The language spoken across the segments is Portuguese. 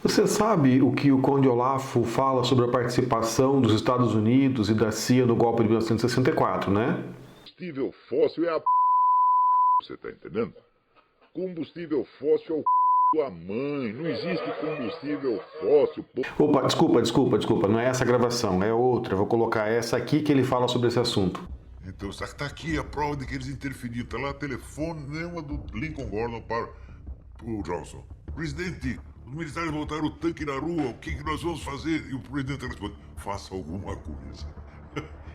Você sabe o que o Conde Olafo fala sobre a participação dos Estados Unidos e da CIA no golpe de 1964, né? Combustível fóssil é a você tá entendendo? Combustível fóssil é o da mãe, não existe combustível fóssil. Opa, desculpa, não é essa gravação, é outra. Vou colocar essa aqui que ele fala sobre esse assunto. Então, está aqui a prova de que eles interferiram. Está lá telefone nenhuma do Lincoln Gordon para o Johnson. Presidente, os militares botaram o tanque na rua, o que nós vamos fazer? E o presidente responde, faça alguma coisa.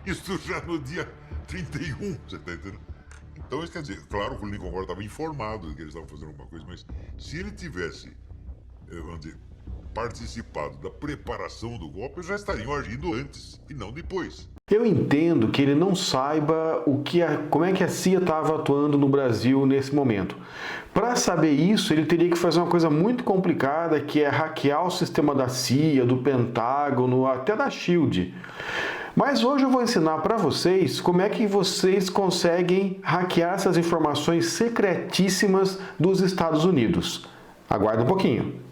Isso já no dia 31, você está entendendo? Então, isso quer dizer, claro que o Lincoln Gordon estava informado de que eles estavam fazendo alguma coisa, mas se ele tivesse, vamos dizer, participado da preparação do golpe, eles já estariam agindo antes e não depois. Eu entendo que ele não saiba como é que a CIA estava atuando no Brasil nesse momento. Para saber isso, ele teria que fazer uma coisa muito complicada, que é hackear o sistema da CIA, do Pentágono, até da SHIELD. Mas hoje eu vou ensinar para vocês como é que vocês conseguem hackear essas informações secretíssimas dos Estados Unidos. Aguarda um pouquinho.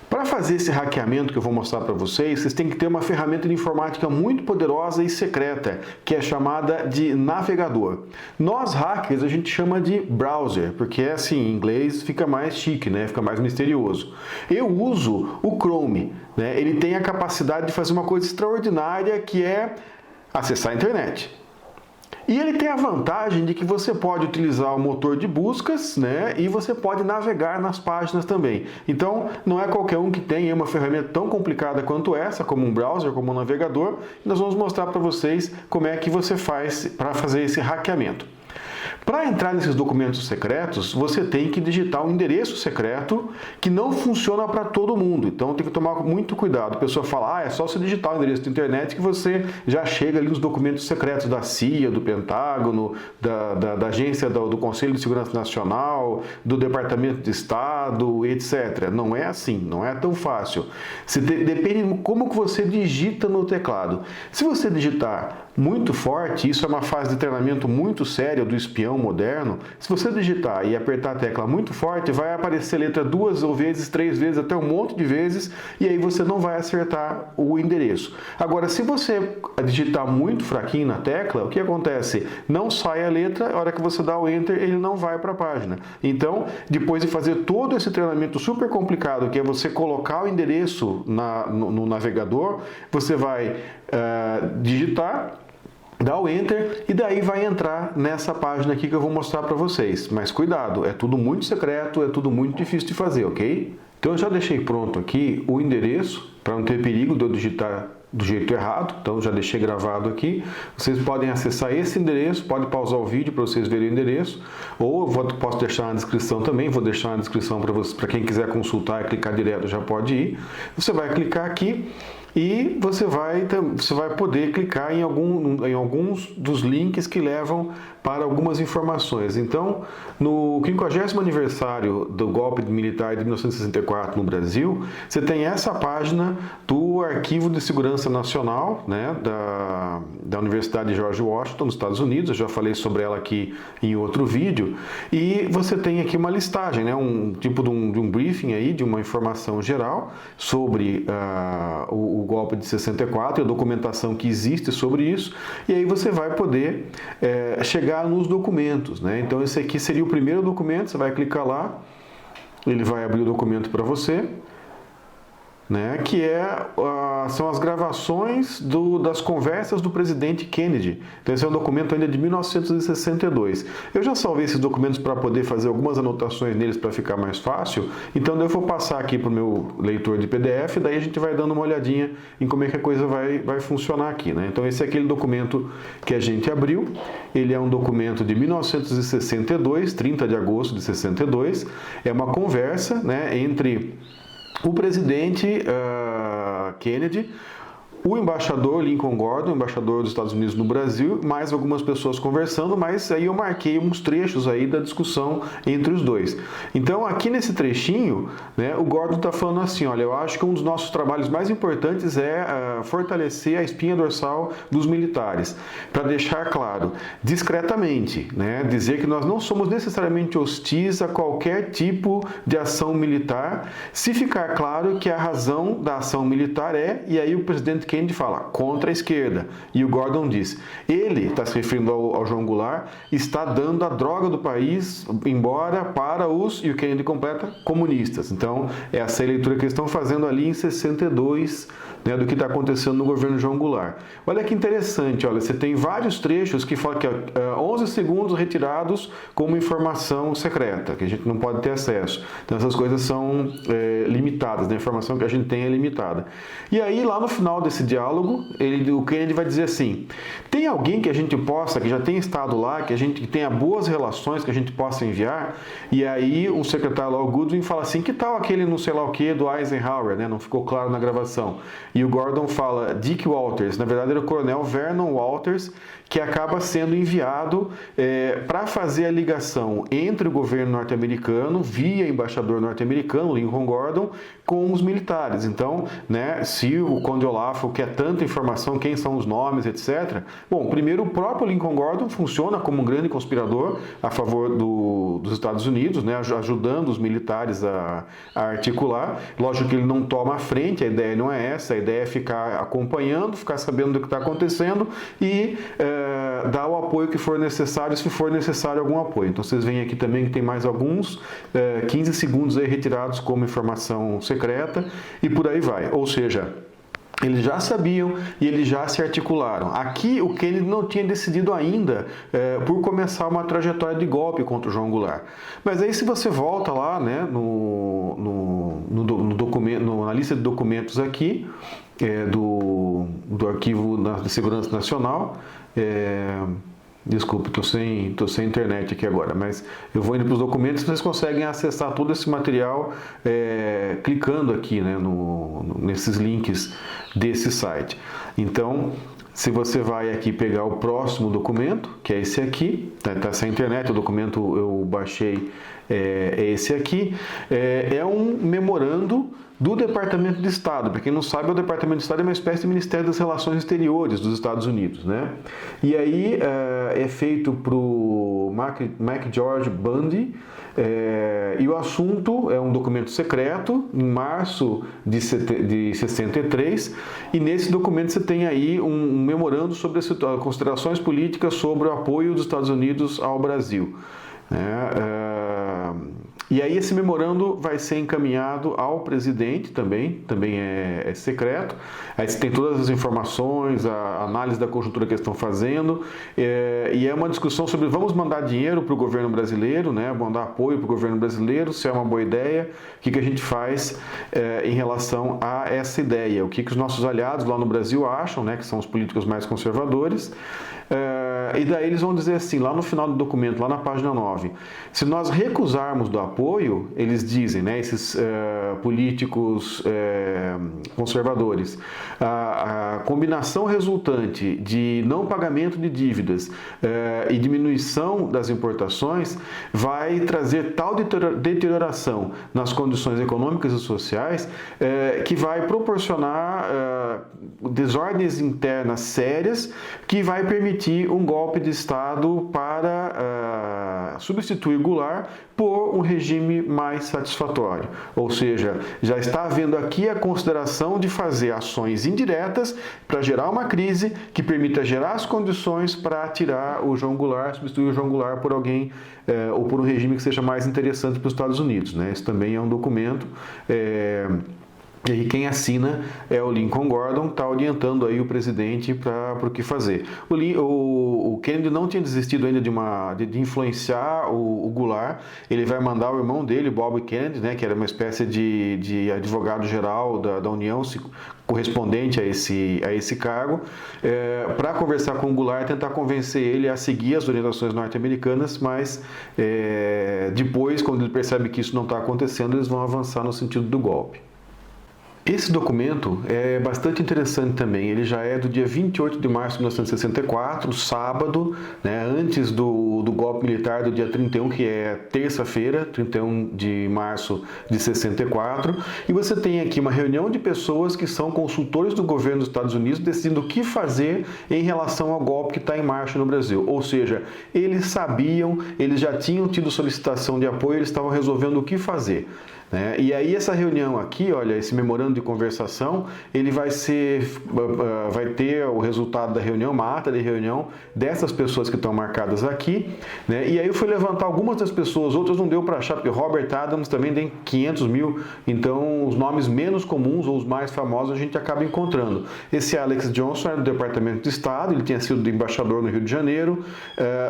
Para fazer esse hackeamento que eu vou mostrar para vocês, vocês têm que ter uma ferramenta de informática muito poderosa e secreta, que é chamada de navegador. Nós hackers a gente chama de browser, porque assim, em inglês fica mais chique, né? Fica mais misterioso. Eu uso o Chrome, né? Ele tem a capacidade de fazer uma coisa extraordinária, que é acessar a internet. E ele tem a vantagem de que você pode utilizar o motor de buscas, né? E você pode navegar nas páginas também. Então, não é qualquer um que tenha uma ferramenta tão complicada quanto essa, como um browser, como um navegador. E nós vamos mostrar para vocês como é que você faz para fazer esse hackeamento. Para entrar nesses documentos secretos, você tem que digitar um endereço secreto que não funciona para todo mundo. Então tem que tomar muito cuidado. A pessoa fala, é só você digitar o endereço da internet que você já chega ali nos documentos secretos da CIA, do Pentágono, da agência do Conselho de Segurança Nacional, do Departamento de Estado, etc. Não é assim, não é tão fácil. Depende de como que você digita no teclado. Se você digitar muito forte, isso é uma fase de treinamento muito séria do espião moderno. Se você digitar e apertar a tecla muito forte, vai aparecer a letra 2 ou vezes, 3 vezes, até um monte de vezes, e aí você não vai acertar o endereço. Agora, se você digitar muito fraquinho na tecla, o que acontece? Não sai a letra, a hora que você dá o Enter, ele não vai para a página. Então, depois de fazer todo esse treinamento super complicado, que é você colocar o endereço no navegador, você vai digitar, dá o Enter e daí vai entrar nessa página aqui que eu vou mostrar para vocês. Mas cuidado, é tudo muito secreto, é tudo muito difícil de fazer, ok? Então eu já deixei pronto aqui o endereço, para não ter perigo de eu digitar do jeito errado, então já deixei gravado aqui. Vocês podem acessar esse endereço, pode pausar o vídeo para vocês verem o endereço, ou posso deixar na descrição também, vou deixar na descrição para quem quiser consultar e clicar direto já pode ir. Você vai clicar aqui e você vai poder clicar em alguns dos links que levam para algumas informações. Então, no 50º aniversário do golpe militar de 1964 no Brasil, você tem essa página do Arquivo de Segurança Nacional, né, da Universidade de George Washington, nos Estados Unidos. Eu já falei sobre ela aqui em outro vídeo. E você tem aqui uma listagem, né, um tipo de um briefing aí, de uma informação geral sobre o golpe de 64 e a documentação que existe sobre isso, e aí você vai poder chegar nos documentos, né? Então esse aqui seria o primeiro documento, você vai clicar lá, ele vai abrir o documento para você, né, que são as gravações das conversas do presidente Kennedy. Então esse é um documento ainda de 1962. Eu já salvei esses documentos para poder fazer algumas anotações neles para ficar mais fácil, então eu vou passar aqui para o meu leitor de PDF, daí a gente vai dando uma olhadinha em como é que a coisa vai funcionar aqui, né? Então esse é aquele documento que a gente abriu, ele é um documento de 1962, 30 de agosto de 62, é uma conversa, né, entre o presidente Kennedy, o embaixador Lincoln Gordon, embaixador dos Estados Unidos no Brasil, mais algumas pessoas conversando, mas aí eu marquei uns trechos aí da discussão entre os dois. Então, aqui nesse trechinho, né, o Gordon está falando assim, olha, eu acho que um dos nossos trabalhos mais importantes é fortalecer a espinha dorsal dos militares, para deixar claro, discretamente, né, dizer que nós não somos necessariamente hostis a qualquer tipo de ação militar, se ficar claro que a razão da ação militar e aí o presidente Kennedy fala, contra a esquerda, e o Gordon diz, ele, está se referindo ao João Goulart, está dando a droga do país embora para os, e o Kennedy completa, comunistas. Então, essa é a leitura que eles estão fazendo ali em 62, né, do que está acontecendo no governo João Goulart. Olha que interessante, olha, você tem vários trechos que falam que 11 segundos retirados como informação secreta, que a gente não pode ter acesso. Então essas coisas são limitadas, né? A informação que a gente tem é limitada. E aí lá no final desse diálogo, o Kennedy vai dizer assim, tem alguém que a gente possa, que já tenha estado lá, que tenha boas relações, que a gente possa enviar? E aí o secretário lá, o Goodwin, fala assim, que tal aquele não sei lá o que do Eisenhower, né? Não ficou claro na gravação. E o Gordon fala Dick Walters, na verdade era o coronel Vernon Walters, que acaba sendo enviado para fazer a ligação entre o governo norte-americano, via embaixador norte-americano, Lincoln Gordon, com os militares. Então, né, se o Conde Olafo quer tanta informação, quem são os nomes, etc. Bom, primeiro o próprio Lincoln Gordon funciona como um grande conspirador a favor dos Estados Unidos, né, ajudando os militares a articular. Lógico que ele não toma a frente, a ideia não é essa, a ideia é ficar acompanhando, ficar sabendo do que está acontecendo e dar o apoio que for necessário, se for necessário algum apoio. Então vocês veem aqui também que tem mais alguns 15 segundos aí retirados como informação secreta e por aí vai. Ou seja, eles já sabiam e eles já se articularam. Aqui o Kennedy não tinha decidido ainda por começar uma trajetória de golpe contra o João Goulart. Mas aí se você volta lá, né, no documento, na lista de documentos aqui, do Arquivo de Segurança Nacional, desculpe, estou sem internet aqui agora, mas eu vou indo para os documentos e vocês conseguem acessar todo esse material clicando aqui, né, nesses links desse site. Então, se você vai aqui pegar o próximo documento, que é esse aqui, está sem internet, o documento eu baixei, é esse aqui, é um memorando do Departamento de Estado. Para quem não sabe, o Departamento de Estado é uma espécie de Ministério das Relações Exteriores dos Estados Unidos, né? E aí é feito para o McGeorge Bundy, e o assunto é um documento secreto, em março de 63, e nesse documento você tem aí um memorando sobre as considerações políticas sobre o apoio dos Estados Unidos ao Brasil. E aí esse memorando vai ser encaminhado ao presidente também é secreto. Aí você tem todas as informações, a análise da conjuntura que eles estão fazendo, e é uma discussão sobre vamos mandar dinheiro para o governo brasileiro, né? Mandar apoio para o governo brasileiro, se é uma boa ideia, o que a gente faz em relação a essa ideia, o que os nossos aliados lá no Brasil acham, né? Que são os políticos mais conservadores. E daí eles vão dizer assim, lá no final do documento, lá na página 9, se nós recusarmos do apoio, eles dizem, né, esses políticos conservadores, a combinação resultante de não pagamento de dívidas e diminuição das importações vai trazer tal deterioração nas condições econômicas e sociais que vai proporcionar desordens internas sérias que vai permitir um golpe de Estado para substituir Goulart por um regime mais satisfatório. Ou seja, já está havendo aqui a consideração de fazer ações indiretas para gerar uma crise que permita gerar as condições para tirar o João Goulart, substituir o João Goulart por alguém ou por um regime que seja mais interessante para os Estados Unidos, né? Esse também é um documento. E aí quem assina é o Lincoln Gordon, está orientando aí o presidente para o que fazer. O Kennedy não tinha desistido ainda de influenciar o Goulart. Ele vai mandar o irmão dele, Bob Kennedy, né, que era uma espécie de advogado-geral da União, correspondente a esse cargo, para conversar com o Goulart e tentar convencer ele a seguir as orientações norte-americanas, mas depois, quando ele percebe que isso não está acontecendo, eles vão avançar no sentido do golpe. Esse documento é bastante interessante também. Ele já é do dia 28 de março de 1964, sábado, né, antes do golpe militar do dia 31, que é terça-feira, 31 de março de 64. E você tem aqui uma reunião de pessoas que são consultores do governo dos Estados Unidos decidindo o que fazer em relação ao golpe que está em marcha no Brasil. Ou seja, eles sabiam, eles já tinham tido solicitação de apoio, eles estavam resolvendo o que fazer. E aí essa reunião aqui, olha, esse memorando de conversação, ele vai ter o resultado da reunião, uma ata de reunião dessas pessoas que estão marcadas aqui, né? E aí eu fui levantar algumas das pessoas, outras não deu para achar, porque Robert Adams também tem 500 mil, então os nomes menos comuns ou os mais famosos a gente acaba encontrando. Esse Alex Johnson era do Departamento de Estado, ele tinha sido embaixador no Rio de Janeiro,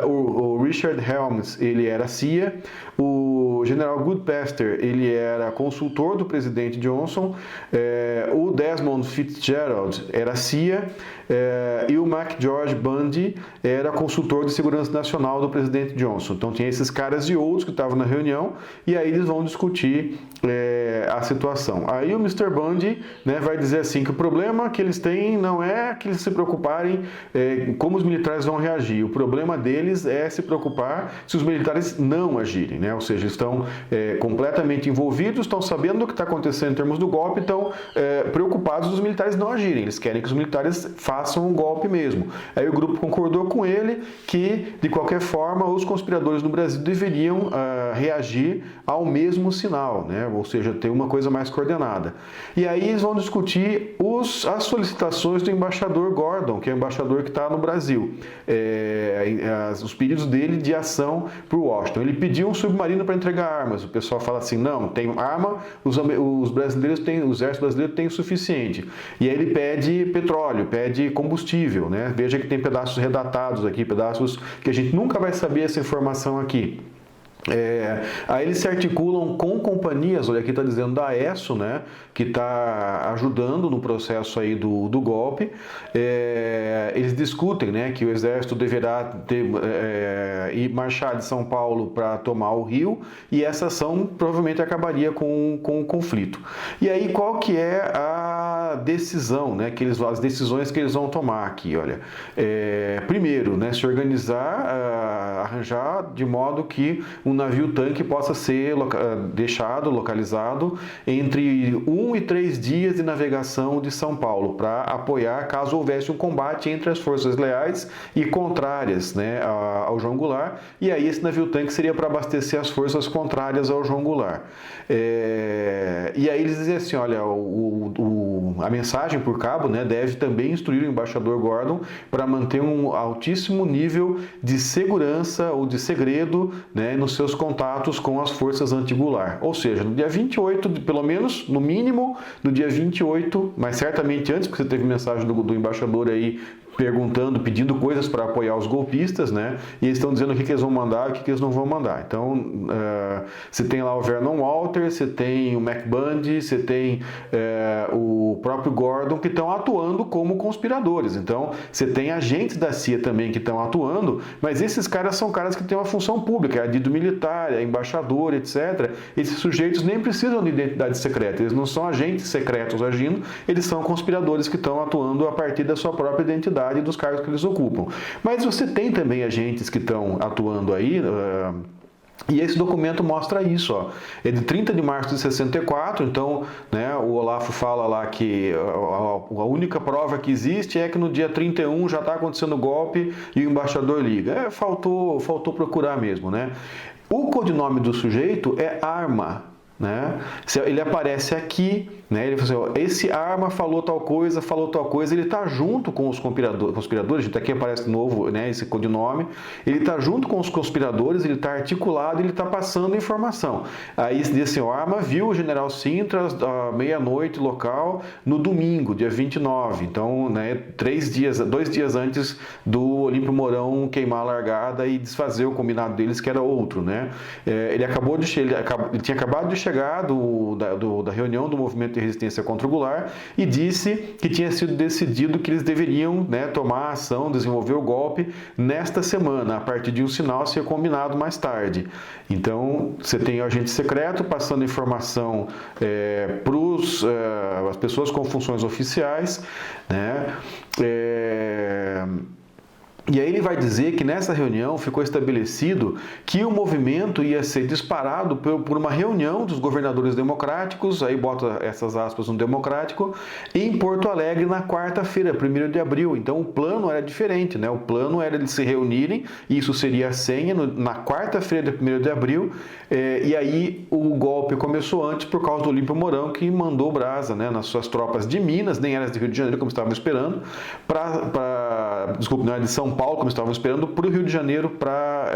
o Richard Helms, ele era CIA, o General Goodpaster, ele era consultor do presidente Johnson, o Desmond Fitzgerald era CIA, e o McGeorge Bundy era consultor de segurança nacional do presidente Johnson. Então tinha esses caras e outros que estavam na reunião, e aí eles vão discutir a situação. Aí o Mr. Bundy, né, vai dizer assim que o problema que eles têm não é que eles se preocuparem como os militares vão reagir, o problema deles é se preocupar se os militares não agirem, né? Ou seja, estão completamente envolvidos, estão sabendo o que está acontecendo em termos do golpe, estão preocupados dos militares não agirem, eles querem que os militares façam um golpe mesmo. Aí o grupo concordou com ele que, de qualquer forma, os conspiradores no Brasil deveriam reagir ao mesmo sinal, né? Ou seja, ter uma coisa mais coordenada. E aí eles vão discutir as solicitações do embaixador Gordon, que é o embaixador que está no Brasil, os pedidos dele de ação para o Washington. Ele pediu um submarino para entregar armas. O pessoal fala assim, não, tem arma, os brasileiros têm, o exército brasileiro tem o suficiente. E aí ele pede petróleo, pede combustível, né? Veja que tem pedaços redatados aqui, pedaços que a gente nunca vai saber essa informação aqui. Aí eles se articulam com companhias, olha aqui está dizendo da AESO, né, que está ajudando no processo aí do golpe. Eles discutem, né, que o exército deverá ir marchar de São Paulo para tomar o Rio, e essa ação provavelmente acabaria com o conflito. E aí qual que é a decisão, né, as decisões que eles vão tomar aqui, olha. Primeiro, né, se organizar, arranjar de modo que um navio-tanque possa ser localizado entre 1 e 3 dias de navegação de São Paulo, para apoiar caso houvesse um combate entre as forças leais e contrárias, né, ao João Goulart, e aí esse navio-tanque seria para abastecer as forças contrárias ao João Goulart. E aí eles dizem assim, olha, a mensagem por cabo, né, deve também instruir o embaixador Gordon para manter um altíssimo nível de segurança ou de segredo, né, nos seus contatos com as forças anti-Goulart. Ou seja, no dia 28, pelo menos, no mínimo, no dia 28, mas certamente antes, porque você teve mensagem do embaixador aí perguntando, pedindo coisas para apoiar os golpistas, né? E eles estão dizendo o que eles vão mandar e o que eles não vão mandar. Então, você tem lá o Vernon Walter, você tem o McBundy, você tem o próprio Gordon, que estão atuando como conspiradores. Então, você tem agentes da CIA também que estão atuando, mas esses caras são caras que têm uma função pública, é adido militar, é embaixador, etc. Esses sujeitos nem precisam de identidade secreta, eles não são agentes secretos agindo, eles são conspiradores que estão atuando a partir da sua própria identidade e dos cargos que eles ocupam. Mas você tem também agentes que estão atuando aí, e esse documento mostra isso, ó. É de 30 de março de 64, então, né, o Olafo fala lá que a única prova que existe é que no dia 31 já está acontecendo o golpe e o embaixador liga. Faltou procurar mesmo, né? O codinome do sujeito é Arma, né? Ele aparece aqui, né? Ele fala assim, esse Arma falou tal coisa, ele está junto com os conspiradores, aqui aparece de novo, né, esse codinome, ele está junto com os conspiradores, ele está articulado, ele está passando informação. Aí diz assim, o Arma viu o general Sintra à meia-noite local no domingo, dia 29, então, né, 2 dias antes do Olímpio Mourão queimar a largada e desfazer o combinado deles, que era outro, né? Ele tinha acabado de chegar chegar da reunião do Movimento de Resistência contra o Goulart e disse que tinha sido decidido que eles deveriam, né, tomar a ação, desenvolver o golpe nesta semana, a partir de um sinal a ser combinado mais tarde. Então, você tem o agente secreto passando informação para as pessoas com funções oficiais, né? E aí ele vai dizer que nessa reunião ficou estabelecido que o movimento ia ser disparado por uma reunião dos governadores democráticos, aí bota essas aspas no democrático, em Porto Alegre na quarta-feira, 1º de abril. Então o plano era diferente, né? O plano era eles se reunirem, e isso seria a senha, na quarta-feira, 1º de abril, e aí o golpe começou antes por causa do Olímpio Mourão, que mandou brasa, né, nas suas tropas de Minas, nem era de Rio de Janeiro como estavam esperando, desculpe, não era de São Paulo, como estavam esperando, para o Rio de Janeiro para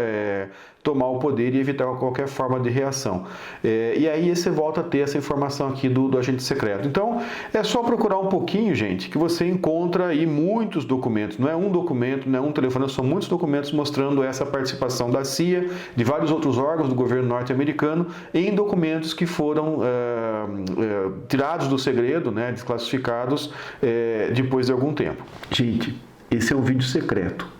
tomar o poder e evitar qualquer forma de reação. E aí você volta a ter essa informação aqui do agente secreto. Então, é só procurar um pouquinho, gente, que você encontra aí muitos documentos. Não é um documento, não é um telefone, são muitos documentos mostrando essa participação da CIA, de vários outros órgãos do governo norte-americano, em documentos que foram tirados do segredo, né, desclassificados depois de algum tempo. Gente, esse é um vídeo secreto.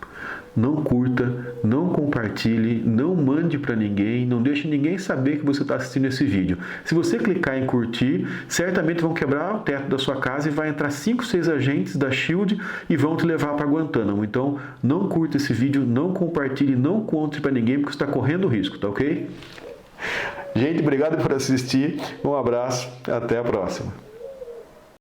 Não curta, não compartilhe, não mande para ninguém, não deixe ninguém saber que você está assistindo esse vídeo. Se você clicar em curtir, certamente vão quebrar o teto da sua casa e vai entrar 5, 6 agentes da SHIELD e vão te levar para Guantánamo. Então, não curta esse vídeo, não compartilhe, não conte para ninguém, porque você está correndo risco, tá ok? Gente, obrigado por assistir, um abraço, até a próxima.